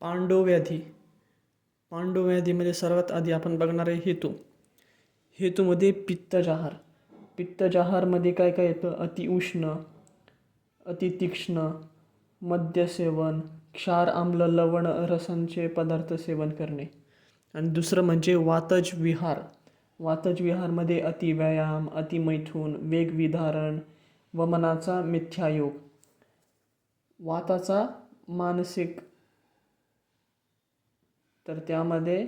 पांडुव्याधी. पांडुव्याधीमध्ये सर्वात आधी आपण बघणार आहे हेतू. हेतूमध्ये पित्तजहार. पित्तजहारमध्ये काय काय येतं? अतिउष्ण, अतितीक्ष्ण, मद्यसेवन, क्षार आम्ल लवण रसांचे पदार्थ सेवन करणे. आणि दुसरं म्हणजे वातज विहार. वातज विहारमध्ये अतिव्यायाम, अतिमैथून, वेगविधारण, वमनाचा मिथ्यायोग. वाताचा मानसिक, तर त्यामध्ये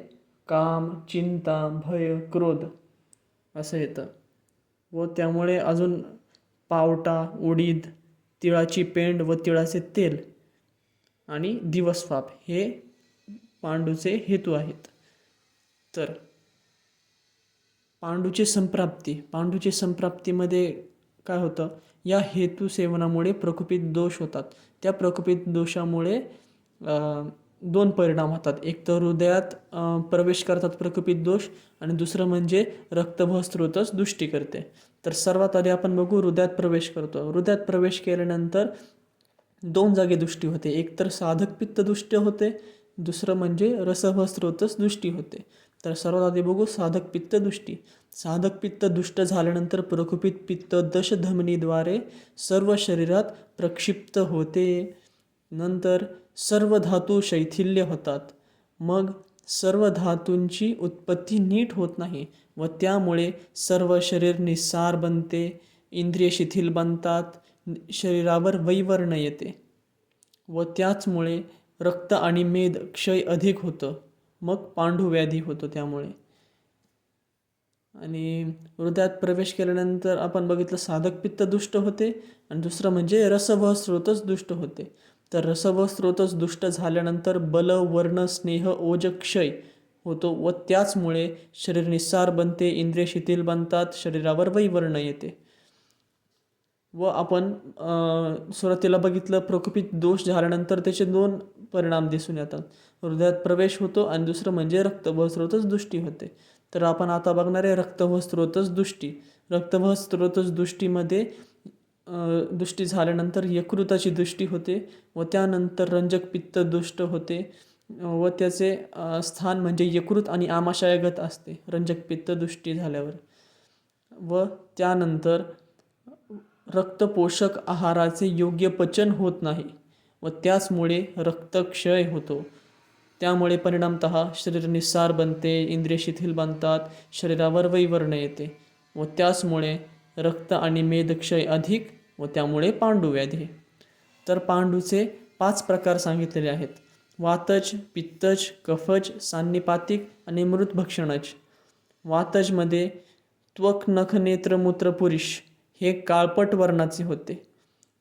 काम, चिंता, भय, क्रोध असं येतं. व त्यामुळे अजून पावटा, उडीद, तिळाची पेंड व तिळाचे तेल आणि दिवसपाप हे पांडूचे हेतू आहेत. तर पांडूची संप्राप्तीमध्ये काय होतं? या हेतू सेवनामुळे प्रकुपित दोष होतात. त्या प्रकुपित दोषामुळे दोन परिणाम होतात. एक तर हृदयात प्रवेश करतात प्रकुपित दोष, आणि दुसरं म्हणजे रक्तभव स्रोतच दुष्टी करते. तर सर्वात आधी आपण बघू हृदयात प्रवेश करतो. हृदयात प्रवेश केल्यानंतर दोन जागी दृष्टी होते. एक तर साधक पित्त दृष्टी होते, दुसरं म्हणजे रसभव स्रोतच दृष्टी होते. तर सर्वात आधी बघू साधक पित्त दृष्टी. साधक पित्त दुष्ट झाल्यानंतर प्रकुपित पित्त दशधमनीद्वारे सर्व शरीरात प्रक्षिप्त होते. नंतर सर्व धातू शैथिल्य होतात. मग सर्व धातूंची उत्पत्ती नीट होत नाही व त्यामुळे सर्व शरीर निस्सार बनते, इंद्रिय शिथिल बनतात, शरीरावर वैवर्ण येते व त्याचमुळे रक्त आणि मेद क्षय अधिक होतं. मग पांडुव्याधी होतो त्यामुळे. आणि हृदयात प्रवेश केल्यानंतर आपण बघितलं साधक पित्त दुष्ट होते, आणि दुसरं म्हणजे रसभव स्रोतच दुष्ट होते. तर रसभव स्रोतच दुष्ट झाल्यानंतर बल, वर्ण, स्नेह, ओज क्षय होतो व त्याचमुळे शरीर निस्सार बनते, इंद्रिय शिथिल बनतात, शरीरावर वैवर्ण येते. व आपण सुरुवातीला बघितलं प्रकुपित दोष झाल्यानंतर त्याचे दोन परिणाम दिसून येतात. हृदयात प्रवेश होतो आणि दुसरं म्हणजे रक्तभव स्रोतच दुष्टी होते. तर आपण आता बघणार आहे रक्तभव स्रोतच दुष्टी. रक्तभव स्रोतच दुष्टीमध्ये दृष्टी झाल्यानंतर यकृताची दृष्टी होते व त्यानंतर रंजक पित्त दुष्ट होते व त्याचे स्थान म्हणजे यकृत आणि आमाशयागत असते रंजक पित्त दृष्टी झाल्यावर. व त्यानंतर रक्तपोषक आहाराचे योग्य पचन होत नाही व त्याचमुळे रक्तक्षय होतो. त्यामुळे परिणामतः शरीर निस्सार बनते, इंद्रिय शिथिल बनतात, शरीरावर वैवर्ण येते व त्याचमुळे रक्त आणि मेदक्षय अधिक व त्यामुळे पांडुव्याधी. तर पांडूचे 5 प्रकार सांगितलेले आहेत: वातज, पित्तज, कफज, सान्निपातिक आणि मृतभक्षणज. वातजमध्ये त्वक, नख, नेत्र, मूत्र, पुरुष हे काळपट वर्णाचे होते.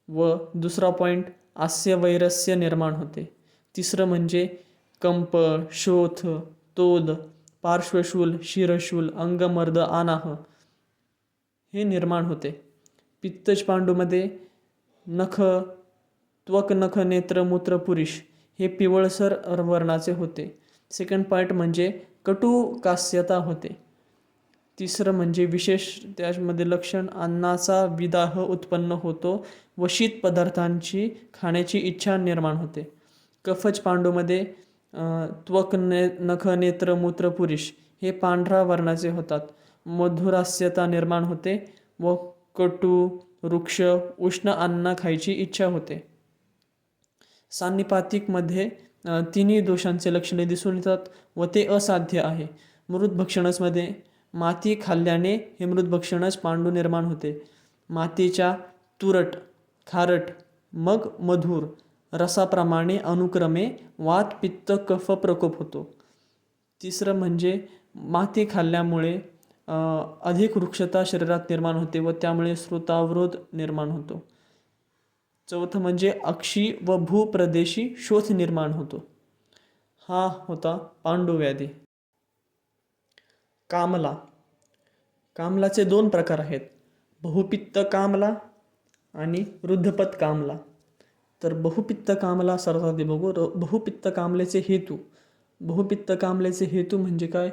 व दुसरा पॉईंट आस्य वैरस्य निर्माण होते. तिसरं म्हणजे कंप, शोथ, तोद, पार्श्वशूल, शिरशूल, अंगमर्द, आनाह हे निर्माण होते. पित्तज पांडूमध्ये नख, त्वक, नख, नेत्र, मूत्र, पुरुष हे पिवळसर वर्णाचे होते. सेकंड पॉईंट म्हणजे कटू कास्यता होते. तिसरं म्हणजे विशेष त्यामध्ये लक्षण अन्नाचा विदाह उत्पन्न होतो व शीत पदार्थांची खाण्याची इच्छा निर्माण होते. कफज पांडूमध्ये त्वक, नख, नेत्र, मूत्र, पुरुष हे पांढरा वर्णाचे होतात. मधुरास्यता निर्माण होते व कटू, वृक्ष, उष्ण अन्न खायची इच्छा होते. सान्निपातिकमध्ये तिन्ही दोषांचे लक्षणे दिसून येतात व ते असाध्य आहे. मृतभक्षणजमध्ये माती खाल्ल्याने हे मृतभक्षणज पांडू निर्माण होते. मातीच्या तुरट, खारट, मग मधुर रसाप्रमाणे अनुक्रमे वात, पित्त, कफ प्रकोप होतो. तिसरं म्हणजे माती खाल्ल्यामुळे अधिक वृक्षता शरीरात निर्माण होते व त्यामुळे श्रोतावरोध निर्माण होतो. चौथं म्हणजे अक्षी व भूप्रदेशी शोथ निर्माण होतो. हा होता पांडुव्याधी. कामला. कामलाचे 2 प्रकार आहेत: बहुपित्त कामला आणि रुद्धपत कामला. तर बहुपित्त कामला सर्वात आधी बघू. बहुपित्त कामलेचे हेतू. बहुपित्त कामलेचे हेतू म्हणजे काय?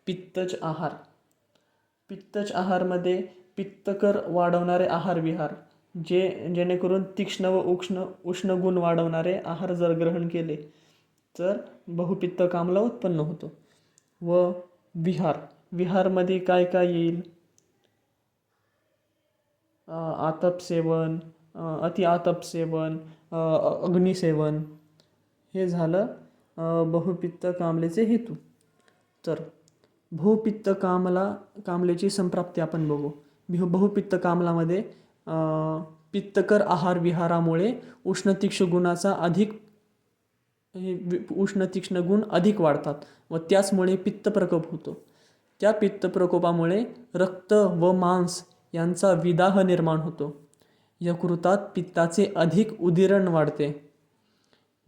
पित्तज आहार. पित्तज आहारमध्ये पित्तकर वाढवणारे आहार विहार, जेणेकरून तीक्ष्ण व उष्ण गुण वाढवणारे आहार जर ग्रहण केले तर बहुपित्त कामला उत्पन्न होतो. व विहारमध्ये काय काय येईल? आतपसेवन, अति आतपसेवन, अग्निसेवन, हे झालं बहुपित्त कामलेचे हेतू. तर बहुपित्त कामलेची संप्राप्ती आपण बघू. बहुपित्त कामलामध्ये पित्तकर आहार विहारामुळे उष्ण तीक्ष्ण गुण अधिक वाढतात व त्याचमुळे पित्त प्रकोप होतो. त्या पित्त प्रकोपामुळे रक्त व मांस यांचा विदाह निर्माण होतो. यकृतात पित्ताचे अधिक उदिरण वाढते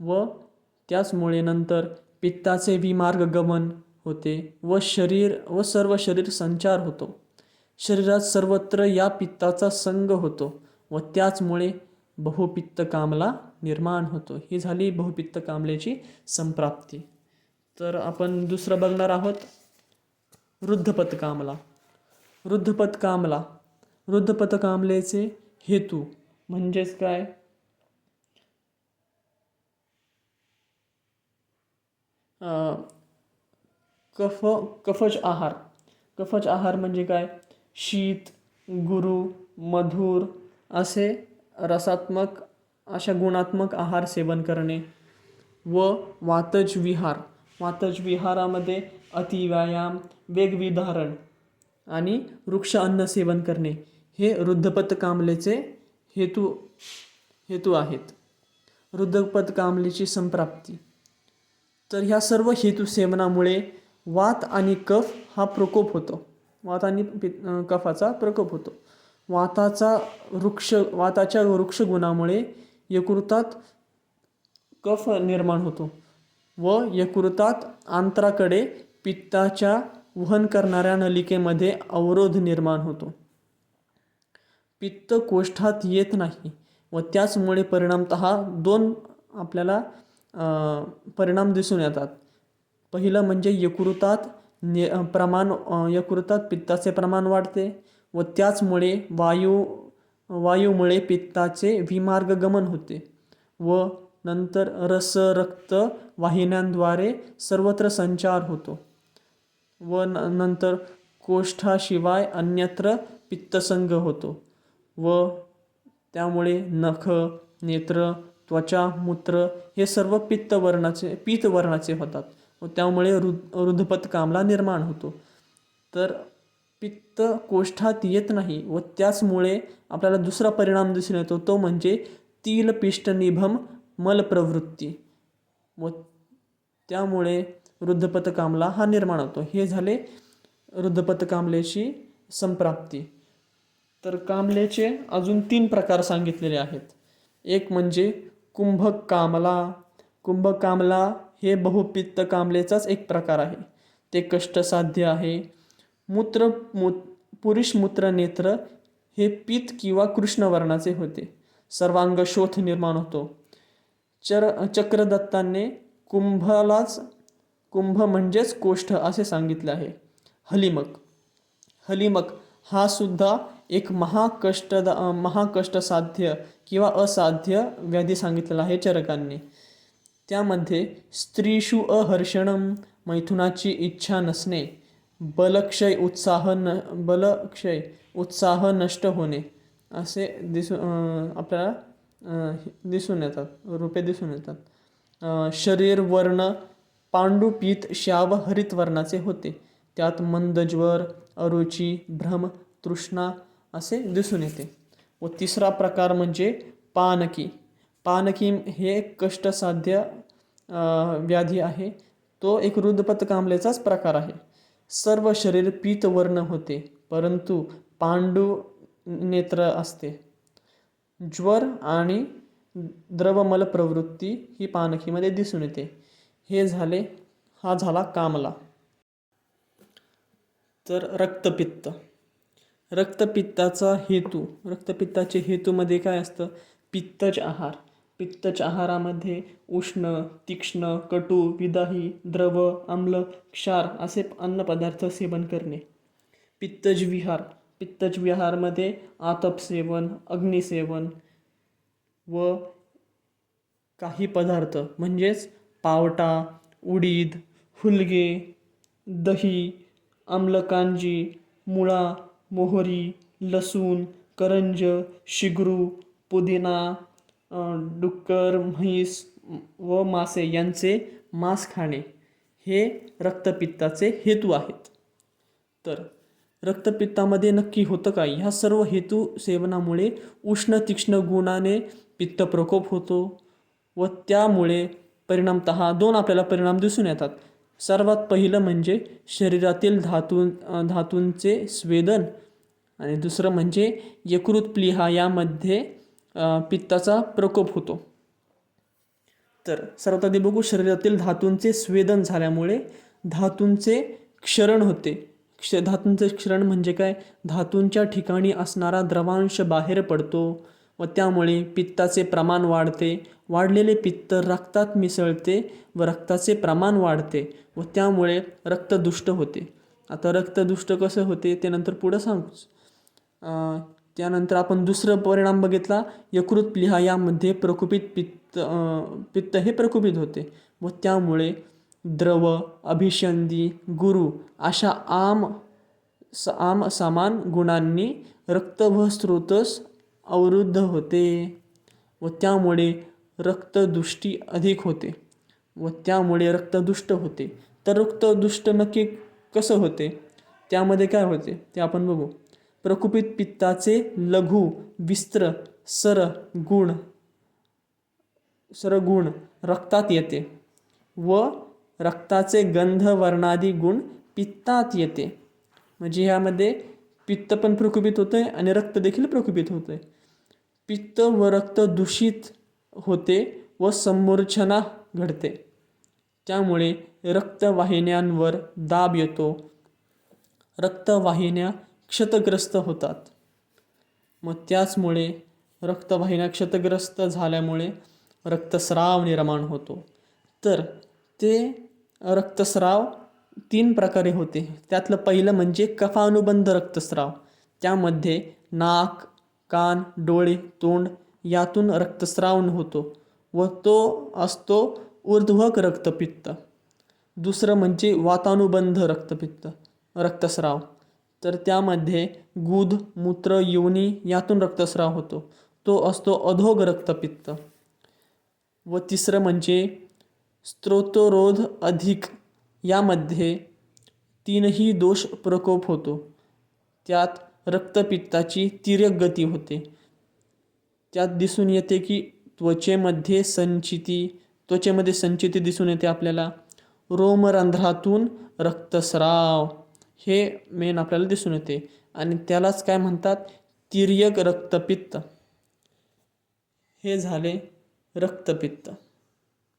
व त्याचमुळे नंतर पित्ताचे विमार्ग गमन होते व सर्व शरीर संचार होतो. शरीरात सर्वत्र या पित्ताचा संग होतो व त्याचमुळे बहुपित्त कामला निर्माण होतो. ही झाली बहुपित्त कामलेची संप्राप्ती. तर आपण दुसरं बघणार आहोत रुद्धपत कामला. रुद्धपत कामलेचे हेतू म्हणजेच काय? कफज आहार म्हणजे काय? शीत, गुरु, मधुर असे रसात्मक अशा गुणात्मक आहार सेवन करणे. व वातज विहारामध्ये अतिव्यायाम, वेगविधारण आणि वृक्ष अन्न सेवन करणे हे रुद्धपत कामलेचे हेतू आहेत. रुद्धपत कामलेची संप्राप्ती. तर ह्या सर्व हेतू सेवनामुळे वात आणि कफ हा प्रकोप होतो. वात आणि कफाचा प्रकोप होतो. वाताच्या वृक्ष गुणामुळे यकृतात कफ निर्माण होतो व यकृतात आंत्राकडे पित्ताच्या वहन करणाऱ्या नलिकेमध्ये अवरोध निर्माण होतो. पित्त कोष्ठात येत नाही व त्याचमुळे परिणामतः दोन आपल्याला परिणाम दिसून येतात. पहिलं म्हणजे यकृतात पित्ताचे प्रमाण वाढते व त्याचमुळे वायूमुळे पित्ताचे विमार्ग गमन होते व नंतर रक्त वाहिन्यांद्वारे सर्वत्र संचार होतो व नंतर कोष्ठाशिवाय अन्यत्र पित्तसंग होतो व त्यामुळे नख, नेत्र, त्वचा, मूत्र हे सर्व पीतवर्णाचे होतात व त्यामुळे रुद्धपत कामला निर्माण होतो. तर पित्त कोष्ठात येत नाही व त्याचमुळे आपल्याला दुसरा परिणाम दिसून येतो, तो म्हणजे तिलपिष्टनिभम मलप्रवृत्ती व त्यामुळे रुद्धपत कामला हा निर्माण होतो. हे झाले रुद्धपत कामलेची संप्राप्ती. तर कामलेचे अजून 3 प्रकार सांगितलेले आहेत. एक म्हणजे कुंभक कामला हे बहुपित्त कामलेचाच एक प्रकार आहे. ते कष्टसाध्य आहे. पुरुष मूत्र नेत्र हे पीत किंवा कृष्ण वर्णाचे होते. सर्वांग शोथ निर्माण होतो. चक्रदत्तांनी कुंभ म्हणजेच कोष्ठ असे सांगितले आहे. हलिमक हा सुद्धा एक महाकष्टसाध्य किंवा असाध्य व्याधी सांगितलेला आहे चरकांनी. त्यामध्ये स्त्रीषु अहर्षणम, मैथुनाची इच्छा नसणे, बलक्षय उत्साह नष्ट होणे असे आपल्याला रूपे दिसून येतात. शरीर वर्ण पांडुपीत श्याव हरित वर्णाचे होते. त्यात मंदज्वर, अरुची, भ्रम, तृष्णा असे दिसून येते. व तिसरा प्रकार म्हणजे पानकी हे एक कष्टसाध्य व्याधी आहे. तो एक रुद्धपत कामलेचाच प्रकार आहे. सर्व शरीर पीतवर्ण होते परंतु पांडू नेत्र असते. ज्वर आणि द्रवमल प्रवृत्ती ही पानकीमध्ये दिसून येते. हा झाला कामला. तर रक्तपित्ताचे हेतूमध्ये काय असतं? पित्तज आहारामध्ये उष्ण, तीक्ष्ण, कटू, विदाही, द्रव, आम्ल, क्षार असे अन्नपदार्थ सेवन करणे. पित्तज विहारमध्ये आतपसेवन, अग्निसेवन व काही पदार्थ म्हणजेच पावटा, उडीद, हुलगे, दही, आम्लकांजी, मुळा, मोहरी, लसूण, करंज, शिगरू, पुदिना, डुक्कर, म्हैस व मासे यांचे मांस खाणे हे रक्तपित्ताचे हेतू आहेत. तर रक्तपित्तामध्ये नक्की होतं काय? ह्या सर्व हेतू सेवनामुळे उष्ण तीक्ष्ण गुणाने पित्त प्रकोप होतो व त्यामुळे परिणामतः दोन आपल्याला परिणाम दिसून येतात. सर्वात पहिलं म्हणजे शरीरातील धातूंचे स्वेदन आणि दुसरं म्हणजे यकृत प्लीहा यामध्ये पित्ताचा प्रकोप होतो. तर सर्वात आधी बघू, शरीरातील धातूंचे स्वेदन झाल्यामुळे धातूंचे क्षरण होते. धातूंचे क्षरण म्हणजे काय? धातूंच्या ठिकाणी असणारा द्रवांश बाहेर पडतो व त्यामुळे पित्ताचे प्रमाण वाढते. वाढलेले पित्त रक्तात मिसळते व रक्ताचे प्रमाण वाढते व त्यामुळे रक्त दुष्ट होते. आता रक्त दुष्ट कसं होते ते नंतर पुढं सांगूच. त्यानंतर आपण दुसरं परिणाम बघितला, यकृत प्लीहा यामध्ये प्रकुपित पित्त हे प्रकुपित होते व त्यामुळे द्रव, अभिसंधी, गुरु अशा आम समान गुणांनी रक्त व स्रोतस अवरुद्ध होते व त्यामुळे रक्तदुष्टी अधिक होते व त्यामुळे रक्तदुष्ट होते. तर रक्तदुष्ट नक्की कसं होते? त्यामध्ये काय होते ते आपण बघू. प्रकुपित पित्ताचे लघु, विस्त्र, सरगुण रक्तात येते व रक्ताचे गंध वर्णादी गुण पित्तात येते. म्हणजे ह्यामध्ये पित्त पण प्रकुपित होतं आहे आणि रक्त देखील प्रकुपित होतं आहे. पित्त व रक्त दूषित होते व समूर्छना घडते. त्यामुळे रक्तवाहिन्यांवर दाब येतो, रक्तवाहिन्या क्षतग्रस्त होतात. मग त्याचमुळे रक्तवाहिन्या क्षतग्रस्त झाल्यामुळे रक्तस्राव निर्माण होतो. तर ते रक्तस्राव 3 प्रकारे होते. त्यातलं पहिलं म्हणजे कफानुबंध रक्तस्राव. त्यामध्ये नाक, कान, डोळे, तोंड यातून रक्तस्राव होतो व तो असतो ऊर्ध्वक रक्तपित्त. दुसरं म्हणजे वातानुबंध रक्तस्राव. तर त्यामध्ये गुद, मूत्र, योनी यातून रक्तस्राव होतो, तो असतो अधोग रक्तपित्त. व तिसरं म्हणजे स्त्रोतरोध अधिक. यामध्ये 3ही दोष प्रकोप होतो. त्यात रक्तपित्ताची तिर्यक गती होते. त्यात दिसून येते की त्वचेमध्ये संचिती दिसून येते आपल्याला. रोमरंध्रातून रक्तस्राव हे मेन आपल्याला दिसून येते आणि त्यालाच काय म्हणतात? तिर्यक रक्तपित्त. हे झाले रक्तपित्त.